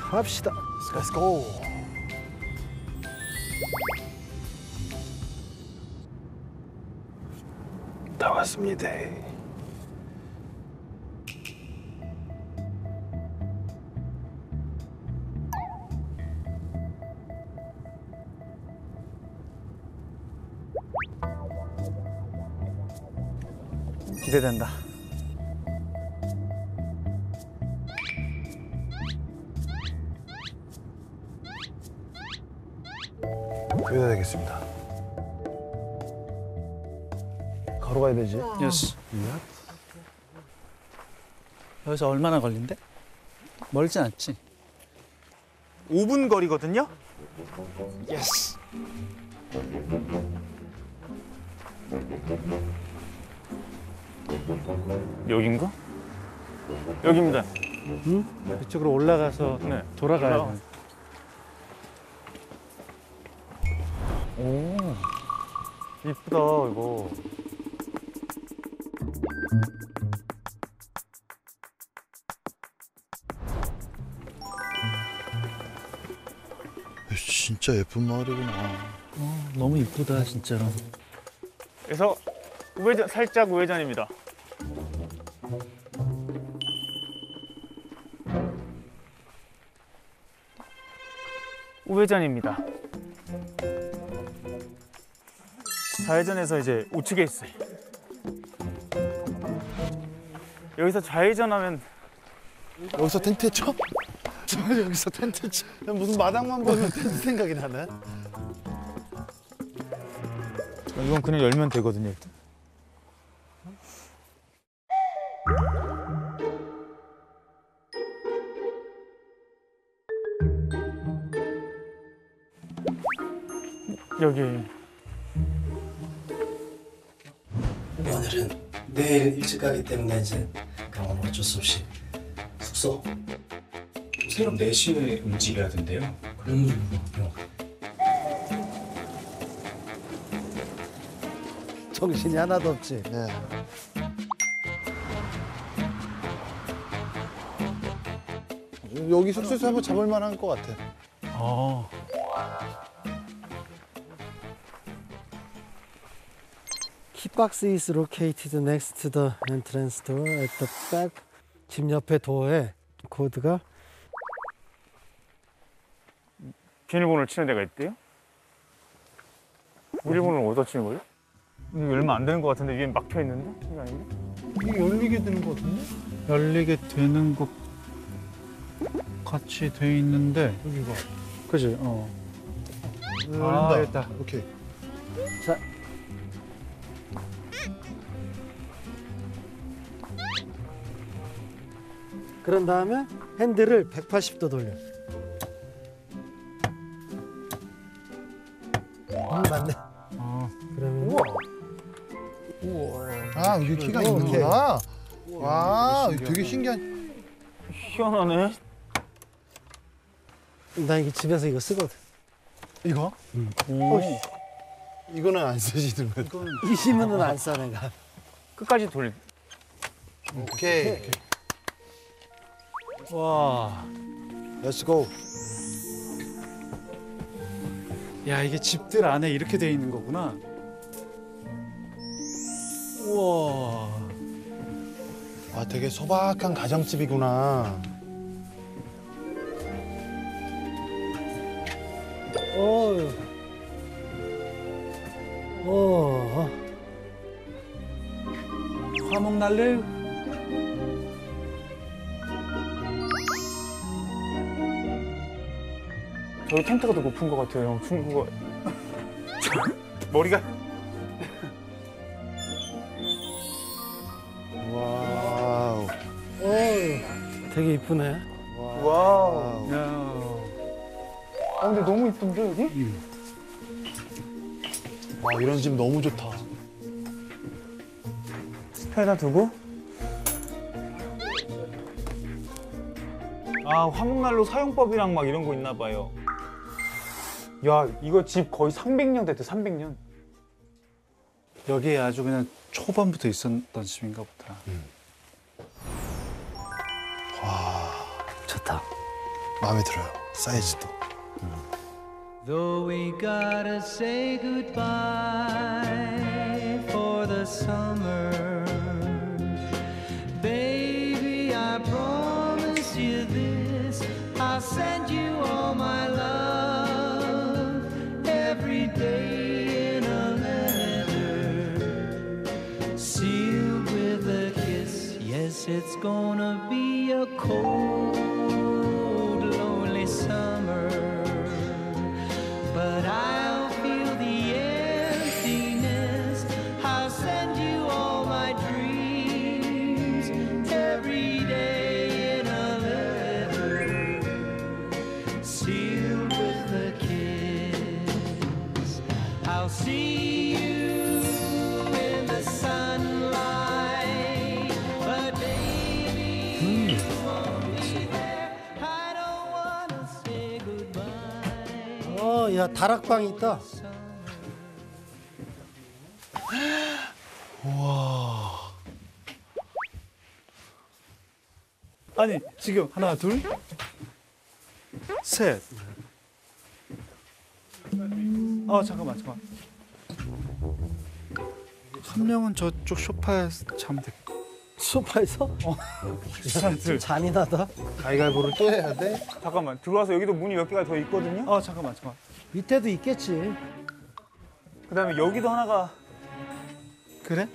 갑시다. Let's go. 다 왔습니다. 기대된다. 기대되겠습니다. 걸어가야 되지? 예스. 여기서 얼마나 걸린대? 멀진 않지? 5분 거리거든요? 예스. 여긴가? 여기입니다. 응? 이쪽으로 올라가서 네. 돌아가야 돼. 오, 이쁘다 이거. 진짜 예쁜 마을이구나. 너무 이쁘다 진짜로. 그래서 우회전, 살짝 우회전입니다. 우회전입니다. 좌회전에서 이제 우측에 있어요. 여기서 좌회전하면 여기서 텐트 쳐? 여기서 텐트 쳐? 무슨 마당만 보면 텐트 생각이 나네. 이건 그냥 열면 되거든요. 일단. 여기 오늘은 내일 일찍 가기 때문에 이제 그럼 오늘 어쩔 수 없이 숙소. 새벽 4시에 움직여야 된대요. 그럼 정신이 하나도 없지. 네. 여기 숙소에서 한번 잡을 만한 것 같아. Key box is located next to the entrance door at the back. 집 옆에 도어에 코드가 비밀번호를 치는 데가 있대요? 비밀번호를 어디다 치는 거예요? 이거 열면 안 되는 것 같은데 위에 막혀 있는데? 이게 아닌데? 이게 열리게 되는 것 같은데? 열리게 되는 것 같이 돼 있는데. 여기가. 그지? 어. 열린다. 됐다. 오케이. 자. 그런 다음에 핸들을 180도 돌려. 맞네. 그러면 아, 이게 키가 있는구나. 와, 이거 되게 신기한. 희한하네. 나 이게 집에서 이거 쓰거든. 이거? 이거는 안 쓰시는 거야. 이 심은 안 써, 내가. 끝까지 돌. 오케이. 와. Let's go. 야, 이게 집들 안에 이렇게 돼 있는 거구나. 우와. 아, 되게 소박한 가정집이구나. 어휴. 화목 날래? 저기 텐트가 더 높은 것 같아요, 형. 충구가. 머리가. 와우. 되게 이쁘네. 와우. 야. 아, 근데 너무 이쁜데, 여기? 와, 이런 집 너무 좋다. 스페에다 두고. 아, 화목난로 사용법이랑 막 이런 거 있나 봐요. 야, 이거 집 거의 300년 됐대, 300년. 여기에 아주 그냥 초반부터 있었던 집인가 보다. 좋다. 마음에 들어요. 사이즈도. Though we gotta say goodbye for the summer, baby, I promise you this, I'll send you all my love every day in a letter, sealed with a kiss. Yes, it's gonna be a cold, lonely summer, but I'll feel the emptiness. I'll send you all my dreams every day in a letter, sealed with a kiss. I'll see you in the sunlight, but baby, you won't be there. I don't wanna say goodbye. 야, 다락방 있다. 아니 지금 하나 둘 셋. 잠깐만. 한 명은 저쪽 소파에서 자면 돼. 소파에서? 하나 둘. 잔인하다. 가위바위보를 또 해야 돼? 잠깐만 들어와서 여기도 문이 몇 개가 더 있거든요. 잠깐만. 밑에도 있겠지. 그다음에 여기도 하나가 그래?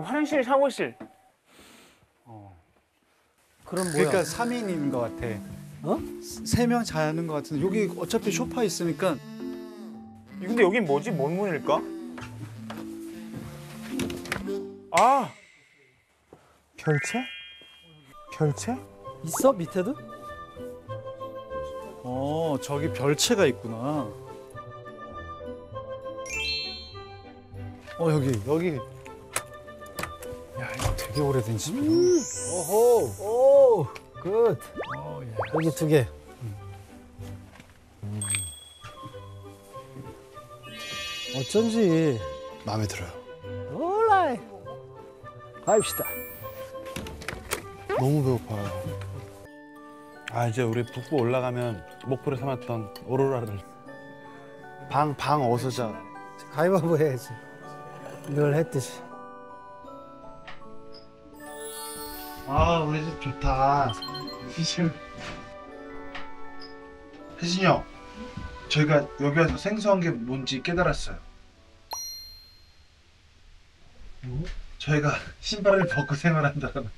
화장실 샤워실. 그럼 뭐야? 그러니까 3인인 것 같아. 어? 3명 자는 것 같은데 여기 어차피 소파 있으니까. 근데 여긴 뭐지? 뭔 문일까? 별채? 별채? 있어? 밑에도? 저기 별채가 있구나. 여기. 야, 이거 되게 오래된 집이야. 오호. 오, 굿. 여기 2개. 어쩐지. 마음에 들어요. 올라이. 가입시다. 너무 배고파요. 이제 우리 북부 올라가면 목표로 삼았던 오로라를 방 어디서 자? 가위바위보 해야지. 늘 했듯이. 우리 집 좋다. 혜진이 형, 저희가 여기 와서 생소한 게 뭔지 깨달았어요. 저희가 신발을 벗고 생활한다는.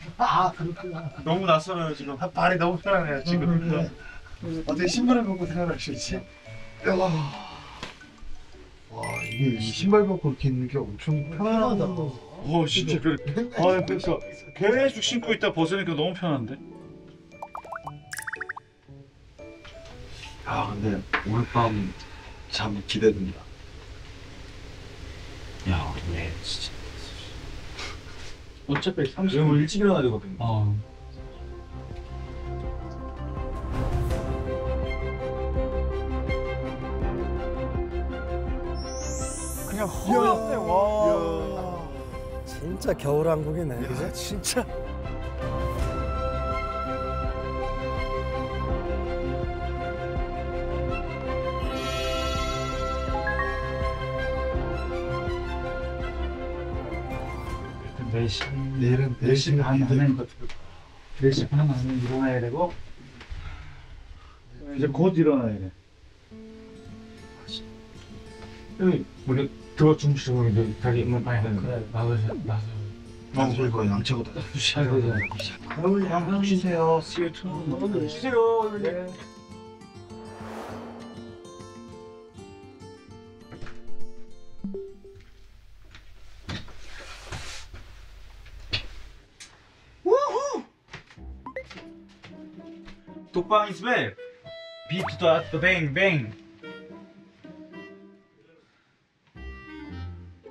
그렇구나. 너무 낯설어요 지금. 발이 너무 편하네요 지금. 어떻게 신발을 벗고 생활할 수 있지? 이게 신발 벗고 이렇게 있는 게 엄청 편하다. 진짜 그래. 그러니까 계속 신고 있다 벗으니까 너무 편한데. 근데 오늘 밤 잠 기대된다. 네, 진짜. 어차피 30분 일찍 일어나야 되거든. 그냥 허옇네. 와. 진짜 겨울왕국이네. 그죠? 진짜. 내일은 4시 반 안에 4시 반 안에 일어나야 되고 이제 곧 일어나야 돼. 우리 들어 주무시고 이제 자기 문 봐야 되는 그래. 나도 나도 이거 양치고 다. 형 쉬세요. See you tomorrow. 쉬세요. 네. 독방 is where? Beat the bang bang.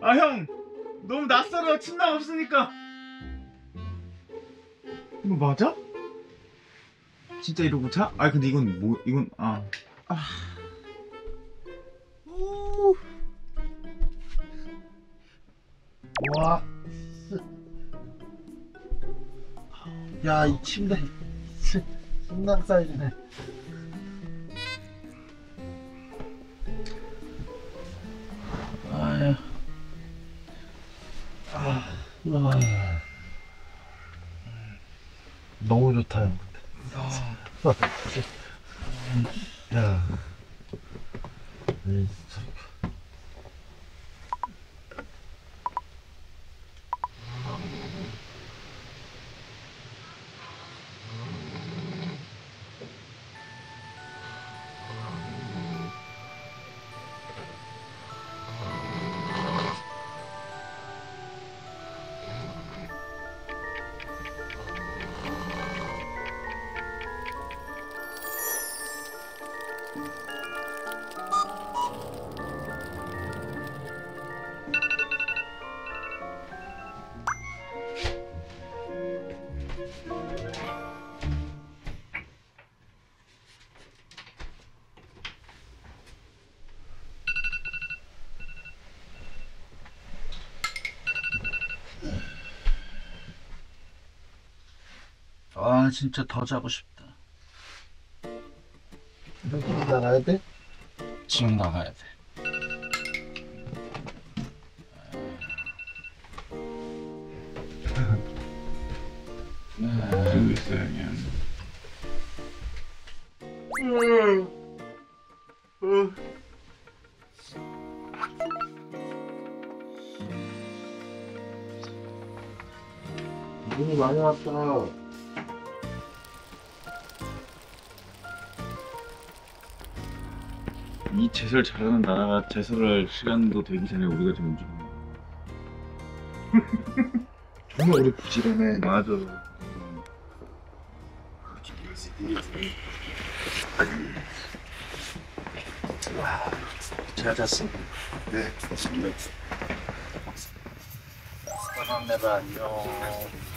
형 너무 낯설어. 침낭 없으니까. 이거 맞아? 진짜 이러고 자? 근데 이건 뭐 이건 와. 야, 이 침대 신랑 사이즈네. 아야. 너무 좋다 형. 야. 아 진짜 더 자고 싶다. 지금 나가야 돼? 지금 나가야 돼. 그러고 있어요 그냥. 눈이 많이 왔다. 이 제설 잘하는 나라가 제설할 시간도 되기 전에 우리가 좀 움직이는 정말 우리 부지런해. 맞아. 잘 잤어. 네. 사람 내봐 안녕.